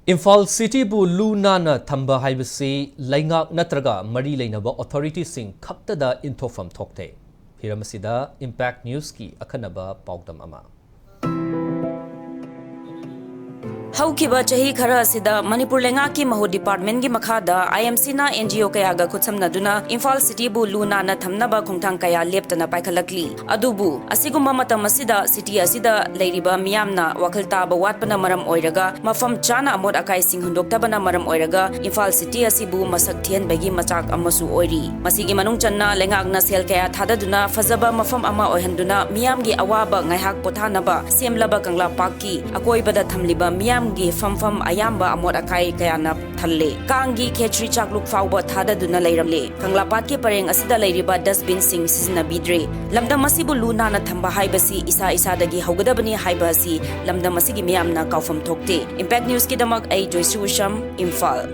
Imphal City bu Luna na thamba haibasi laingak natraga mari leinaba authority sing khaktada inthofam thokte. Hiramasida Impact News ki akhanaba paudam ama. Haukiba chahi khara asida Manipur lenga ki maho department gi makhada IMC na NGO kaya ga khutsamna duna Imphal City bu Luna na thamnaba khongthang kaya leptana paikhalakli adubu asigumba matam asida city asida leiriba miyamna wakhal taba watpana maram oiraga mafam chana amod akai sing hundoktabana maram oiraga Imphal City asibu masak thian bagi machak amasu oiri masigi manung channa lengagna sel kaya thadaduna fazaba mafam ama oihanduna miyamgi awaba ngaihak pothanaba semlaba kangla pakki akoibada thamliba miyam gi fam ayamba amot akai kayana thalle kangi Khechri chakluk Phaoba thadaduna leiramle kanglapat ke pareng asida leiriba dustbin sing sizna bidre lamda masibu Luna na thamba haibasi isa dagi haugadabani haibasi lamda masigi miyamna kaufam thokte Impact News ki damak ai Joyce Usham Imphal